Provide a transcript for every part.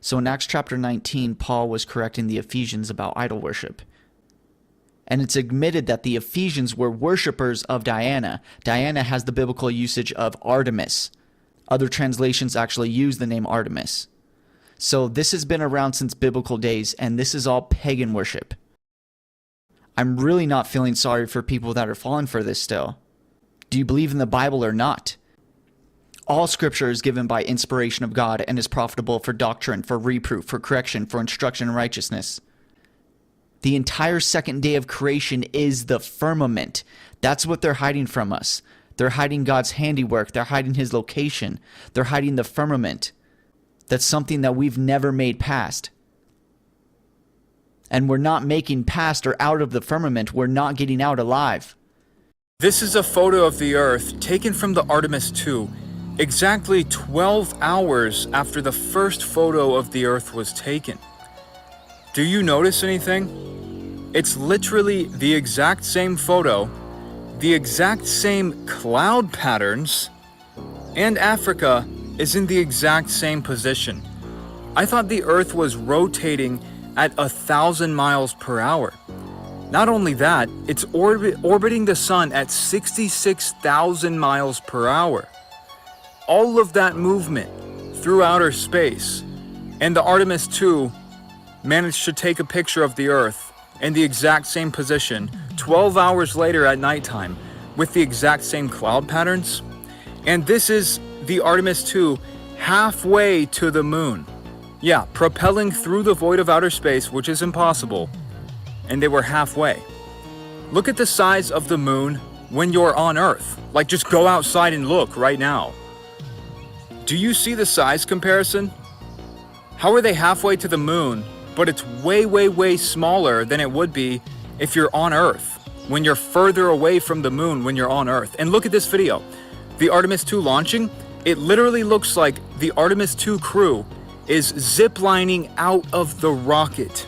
So in Acts chapter 19, Paul was correcting the Ephesians about idol worship. And it's admitted that the Ephesians were worshipers of Diana. Diana has the biblical usage of Artemis. Other translations actually use the name Artemis. So this has been around since biblical days, and this is all pagan worship. I'm really not feeling sorry for people that are falling for this still. Do you believe in the Bible or not? All scripture is given by inspiration of God and is profitable for doctrine, for reproof, for correction, for instruction in righteousness. The entire second day of creation is the firmament. That's what they're hiding from us. They're hiding God's handiwork. They're hiding his location. They're hiding the firmament. That's something that we've never made past. And we're not making past or out of the firmament. We're not getting out alive. This is a photo of the Earth taken from the Artemis II, exactly 12 hours after the first photo of the Earth was taken. Do you notice anything? It's literally the exact same photo, the exact same cloud patterns, and Africa is in the exact same position. I thought the Earth was rotating at 1,000 miles per hour. Not only that, it's orbiting the sun at 66,000 miles per hour. All of that movement through outer space, and the Artemis II managed to take a picture of the Earth in the exact same position 12 hours later at nighttime with the exact same cloud patterns. And this is the Artemis II halfway to the moon. Yeah, propelling through the void of outer space, which is impossible. And they were halfway. Look at the size of the moon when you're on Earth. Like, just go outside and look right now. Do you see the size comparison? How are they halfway to the moon, but it's way, way, way smaller than it would be if you're on Earth, when you're further away from the moon when you're on Earth? And look at this video. The Artemis II launching, it literally looks like the Artemis II crew is ziplining out of the rocket.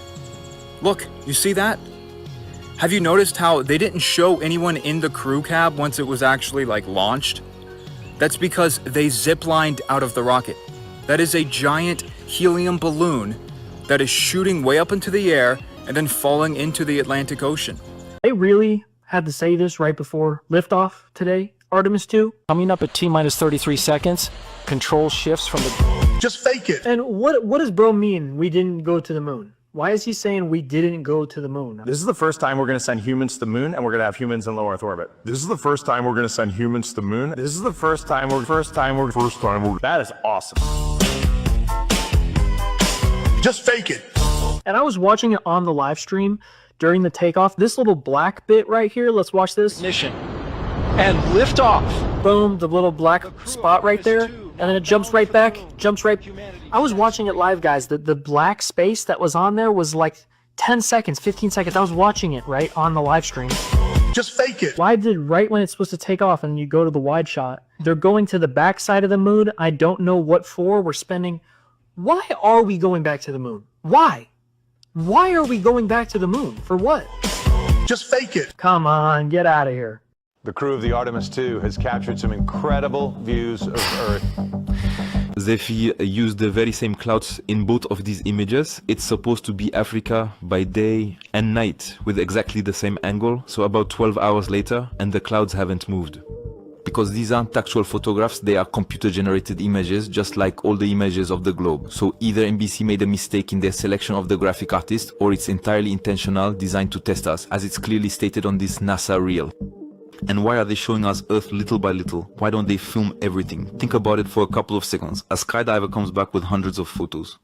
Look, you see that? Have you noticed how they didn't show anyone in the crew cab once it was actually like launched? That's because they ziplined out of the rocket. That is a giant helium balloon that is shooting way up into the air and then falling into the Atlantic Ocean. They really had to say this right before liftoff today, Artemis 2. Coming up at T-minus 33 seconds, control shifts from the... Just fake it. And what does bro mean we didn't go to the moon? Why is he saying we didn't go to the moon? This is the first time we're going to send humans to the moon, and we're going to have humans in low Earth orbit. This is the first time we're going to send humans to the moon. This is the first time we're... That is awesome. Just fake it. And I was watching it on the live stream during the takeoff. This little black bit right here, let's watch this. Ignition. And liftoff. Boom, the little black spot right there. And then it jumps right back, jumps right... I was watching it live, guys. The black space that was on there was like 10 seconds, 15 seconds. I was watching it, right, on the live stream. Just fake it. Why did, right when it's supposed to take off and you go to the wide shot, they're going to the back side of the moon. I don't know what for. We're spending... Why are we going back to the moon? Why? Why are we going back to the moon? For what? Just fake it. Come on, get out of here. The crew of the Artemis II has captured some incredible views of Earth. They used the very same clouds in both of these images. It's supposed to be Africa by day and night with exactly the same angle. So about 12 hours later, and the clouds haven't moved. Because these aren't actual photographs, they are computer-generated images, just like all the images of the globe. So either NBC made a mistake in their selection of the graphic artist, or it's entirely intentional, designed to test us, as it's clearly stated on this NASA reel. And why are they showing us Earth little by little? Why don't they film everything? Think about it for a couple of seconds. A skydiver comes back with hundreds of photos.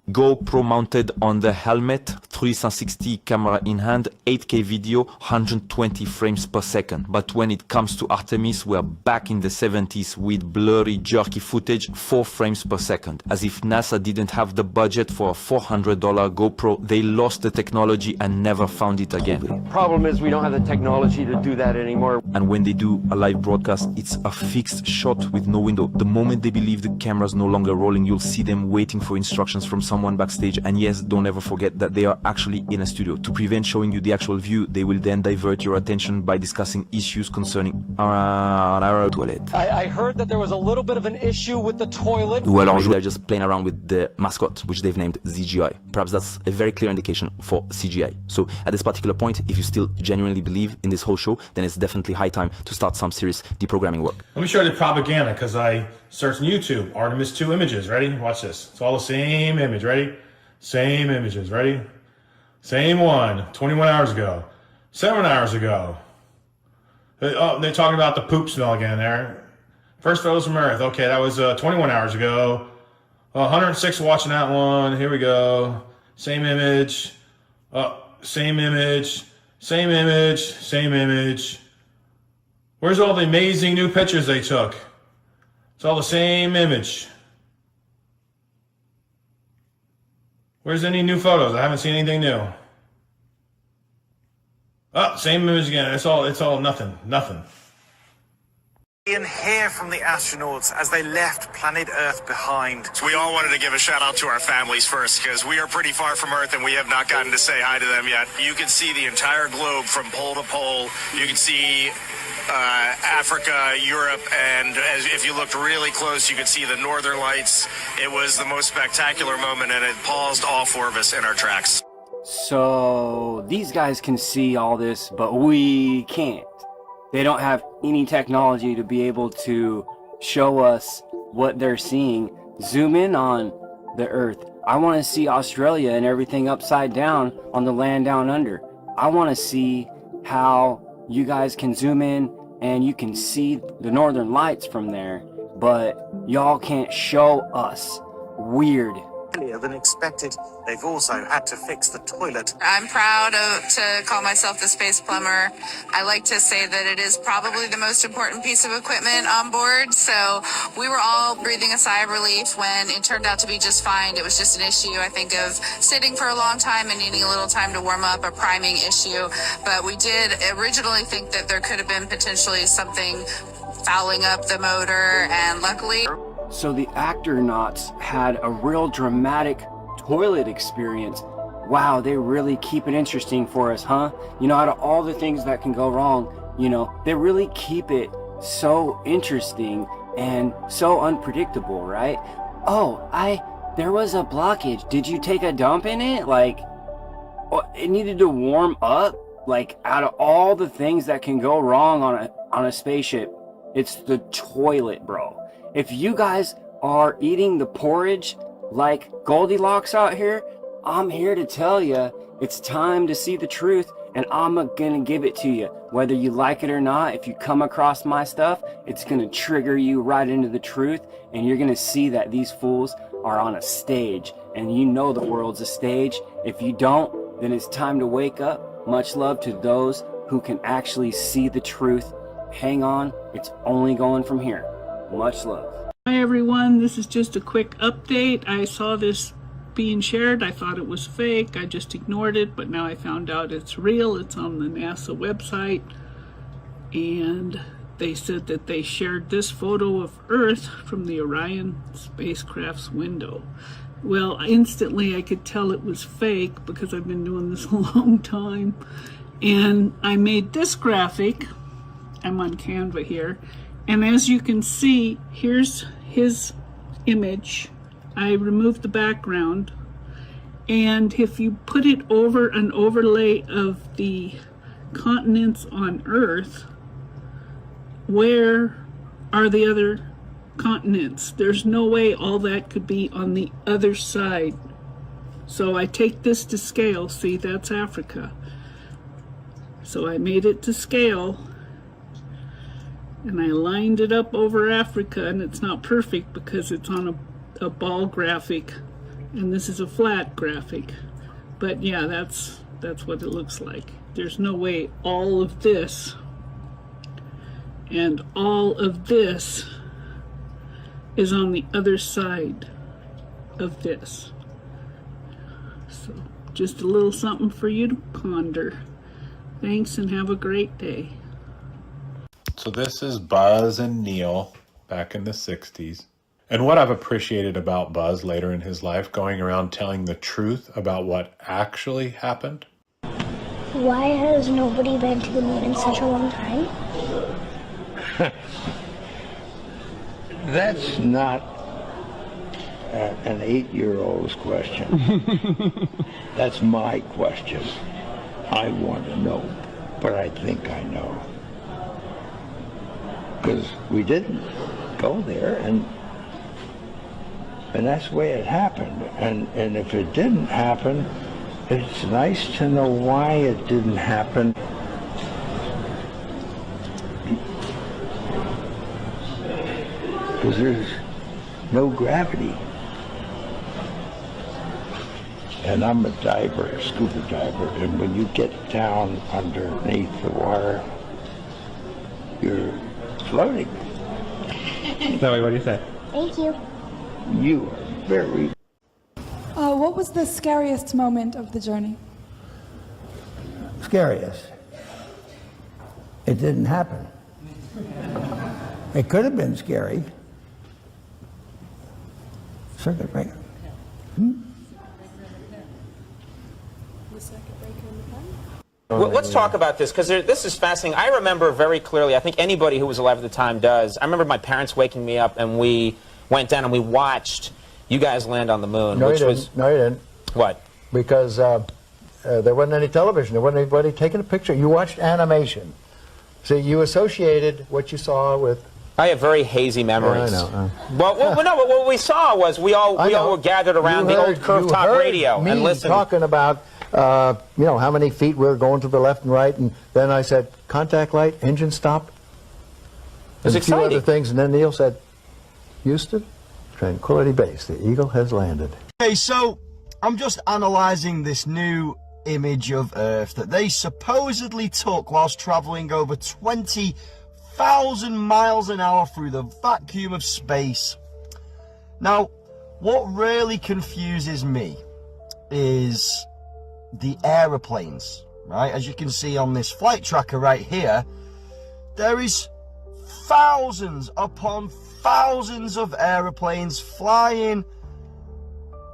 GoPro mounted on the helmet, 360 camera in hand, 8K video, 120 frames per second. But when it comes to Artemis, we're back in the 70s with blurry, jerky footage, 4 frames per second. As if NASA didn't have the budget for a $400 GoPro, they lost the technology and never found it again. Problem is we don't have the technology to do that anymore. And when they do a live broadcast, it's a fixed shot with no window. The moment they believe the camera's no longer rolling, you'll see them waiting for instructions from someone backstage. And yes, don't ever forget that they are actually in a studio. To prevent showing you the actual view, they will then divert your attention by discussing issues concerning our toilet. I heard that there was a little bit of an issue with the toilet. Ou alors they're just playing around with the mascot, which they've named ZGI. Perhaps that's a very clear indication for CGI. So at this particular point, if you still genuinely believe in this whole show, then it's definitely high time to start some serious deprogramming work. Let me show you the propaganda, because I searched on YouTube, Artemis 2 images. Ready? Watch this. It's all the same image. Ready? Same images. Ready? Same one. 21 hours ago. 7 hours ago. Oh, they're talking about the poop smell again there. First photos from Earth. Okay, that was 21 hours ago. 106 watching that one. Here we go. Same image. Same image. Same image. Same image. Where's all the amazing new pictures they took? It's all the same image. Where's any new photos? I haven't seen anything new. Same image again. It's all nothing. And hear from the astronauts as they left planet Earth behind. So we all wanted to give a shout out to our families first, because we are pretty far from Earth and we have not gotten to say hi to them yet. You can see the entire globe from pole to pole. You can see Africa, Europe, and if you looked really close, you could see the northern lights. It was the most spectacular moment, and it paused all four of us in our tracks. So these guys can see all this, but we can't. They don't have any technology to be able to show us what they're seeing. Zoom in on the Earth. I want to see Australia and everything upside down on the land down under. I want to see how you guys can zoom in and you can see the northern lights from there, but y'all can't show us. Weird. Earlier than expected, they've also had to fix the toilet. I'm proud to call myself the space plumber. I like to say that it is probably the most important piece of equipment on board. So we were all breathing a sigh of relief when it turned out to be just fine. It was just an issue, I think, of sitting for a long time and needing a little time to warm up, a priming issue. But we did originally think that there could have been potentially something fouling up the motor, and luckily... So the Actronauts had a real dramatic toilet experience. Wow, they really keep it interesting for us, huh? You know, out of all the things that can go wrong, you know, they really keep it so interesting and so unpredictable, right? Oh, there was a blockage. Did you take a dump in it? Like, it needed to warm up? Like, out of all the things that can go wrong on a spaceship, it's the toilet, bro. If you guys are eating the porridge like Goldilocks out here, I'm here to tell you it's time to see the truth, and I'm gonna give it to you. Whether you like it or not, if you come across my stuff, it's gonna trigger you right into the truth, and you're gonna see that these fools are on a stage, and you know the world's a stage. If you don't, then it's time to wake up. Much love to those who can actually see the truth. Hang on, it's only going from here. Much love. Hi everyone, this is just a quick update. I saw this being shared. I thought it was fake. I just ignored it, but now I found out it's real. It's on the NASA website, and they said that they shared this photo of Earth from the Orion spacecraft's window. Well, instantly I could tell it was fake because I've been doing this a long time, and I made this graphic. I'm on Canva here. And as you can see, here's his image. I removed the background. And if you put it over an overlay of the continents on Earth, where are the other continents? There's no way all that could be on the other side. So I take this to scale. See, that's Africa. So I made it to scale. And I lined it up over Africa, and it's not perfect because it's on a ball graphic, and this is a flat graphic. But yeah, that's what it looks like. There's no way all of this and all of this is on the other side of this. So just a little something for you to ponder. Thanks, and have a great day. So this is Buzz and Neil back in the 60s. And what I've appreciated about Buzz later in his life, going around telling the truth about what actually happened. Why has nobody been to the moon in such a long time? That's not an 8-year-old's question. That's my question. I want to know, but I think I know. Because we didn't go there, and that's the way it happened. And if it didn't happen, it's nice to know why it didn't happen. Because there's no gravity. And I'm a diver, a scuba diver, and when you get down underneath the water, you're floating. Zoe, what do you say? Thank you. You are very... What was the scariest moment of the journey? Scariest. It didn't happen. It could have been scary. Circuit breaker. Well, let's talk about this, because this is fascinating. I remember very clearly, I think anybody who was alive at the time does, I remember my parents waking me up and we went down and we watched you guys land on the moon. No, which you was didn't. No, you didn't. What? Because there wasn't any television. There wasn't anybody taking a picture. You watched animation. See, you associated what you saw with... I have very hazy memories. Yeah, I know. Well, no, but what we saw was we all were gathered around the old curved top radio and listened. Talking about you know, how many feet we were going to the left and right, and then I said contact light, engine stop. It was and a few exciting. other things, and then Neil said, Houston, Tranquility Base, the Eagle has landed. Okay, so I'm just analysing this new image of Earth that they supposedly took whilst travelling over 20,000 miles an hour through the vacuum of space. Now, what really confuses me is the aeroplanes, right? As you can see on this flight tracker right here, there is thousands upon thousands of aeroplanes flying,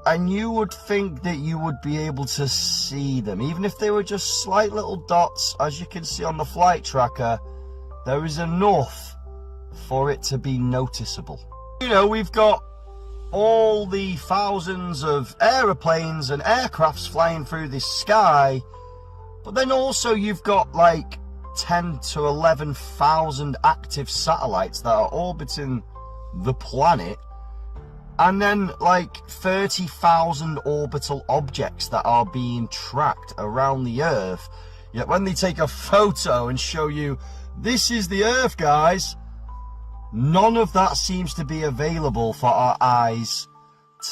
and you would think that you would be able to see them, even if they were just slight little dots. As you can see on the flight tracker, there is enough for it to be noticeable. You know, we've got all the thousands of aeroplanes and aircrafts flying through this sky, but then also you've got like 10 to 11,000 active satellites that are orbiting the planet, and then like 30,000 orbital objects that are being tracked around the Earth. Yet when they take a photo and show you, this is the Earth, guys, none of that seems to be available for our eyes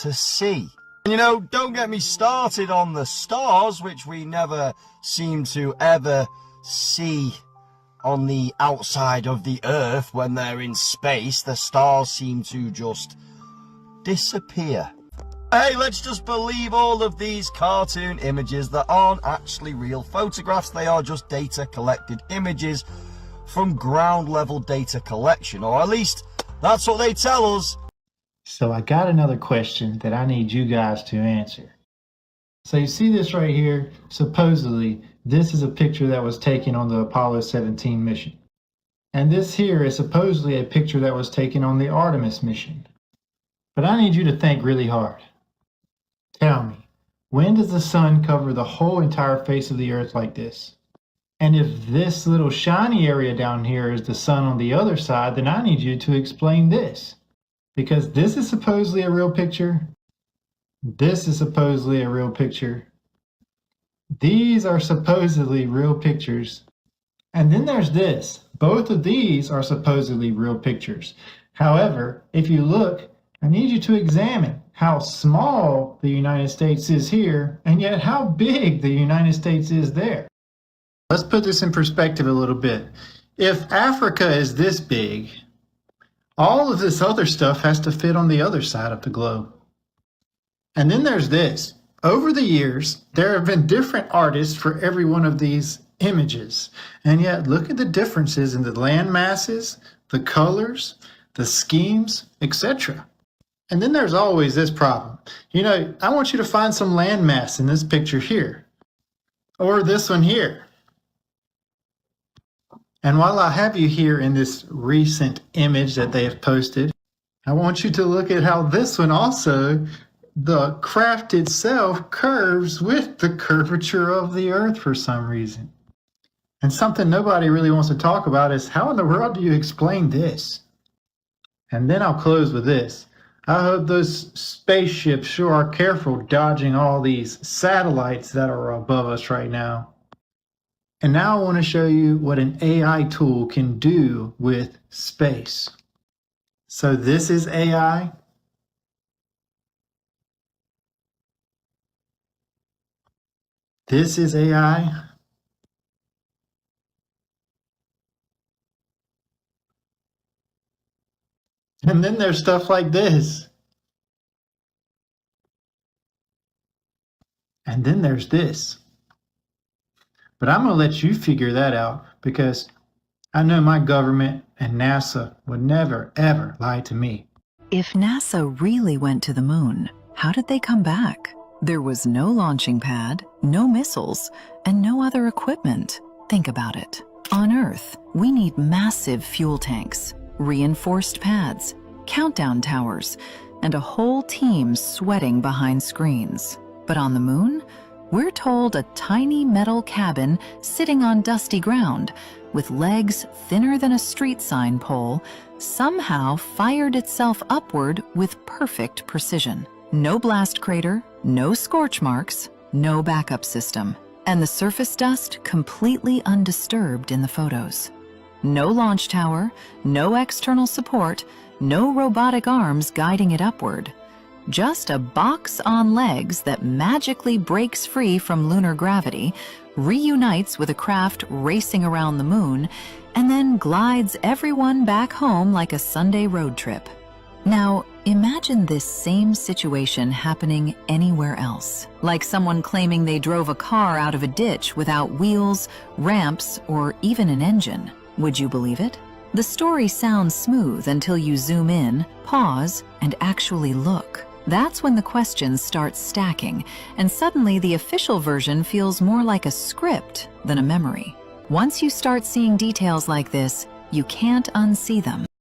to see. And you know, don't get me started on the stars, which we never seem to ever see on the outside of the Earth. When they're in space, the stars seem to just disappear. Hey, let's just believe all of these cartoon images that aren't actually real photographs. They are just data collected images from ground level data collection, or at least that's what they tell us. So I got another question that I need you guys to answer. So you see this right here? Supposedly, this is a picture that was taken on the Apollo 17 mission. And this here is supposedly a picture that was taken on the Artemis mission. But I need you to think really hard. Tell me, when does the sun cover the whole entire face of the Earth like this? And if this little shiny area down here is the sun on the other side, then I need you to explain this. Because this is supposedly a real picture. This is supposedly a real picture. These are supposedly real pictures. And then there's this. Both of these are supposedly real pictures. However, if you look, I need you to examine how small the United States is here, and yet how big the United States is there. Let's put this in perspective a little bit. If Africa is this big, all of this other stuff has to fit on the other side of the globe. And then there's this. Over the years, there have been different artists for every one of these images. And yet, look at the differences in the land masses, the colors, the schemes, etc. And then there's always this problem. You know, I want you to find some landmass in this picture here, or this one here. And while I have you here in this recent image that they have posted, I want you to look at how this one also, the craft itself curves with the curvature of the Earth for some reason. And something nobody really wants to talk about is how in the world do you explain this? And then I'll close with this. I hope those spaceships sure are careful dodging all these satellites that are above us right now. And now I want to show you what an AI tool can do with space. So this is AI. This is AI. And then there's stuff like this. And then there's this. But I'm going to let you figure that out because I know my government and NASA would never, ever lie to me. If NASA really went to the moon, how did they come back? There was no launching pad, no missiles, and no other equipment. Think about it. On Earth, we need massive fuel tanks, reinforced pads, countdown towers, and a whole team sweating behind screens. But on the moon, we're told a tiny metal cabin sitting on dusty ground with legs thinner than a street sign pole somehow fired itself upward with perfect precision. No blast crater, no scorch marks, no backup system, and the surface dust completely undisturbed in the photos. No launch tower, no external support, no robotic arms guiding it upward. Just a box on legs that magically breaks free from lunar gravity, reunites with a craft racing around the moon, and then glides everyone back home like a Sunday road trip. Now, imagine this same situation happening anywhere else, like someone claiming they drove a car out of a ditch without wheels, ramps, or even an engine. Would you believe it? The story sounds smooth until you zoom in, pause, and actually look. That's when the questions start stacking, and suddenly the official version feels more like a script than a memory. Once you start seeing details like this, you can't unsee them.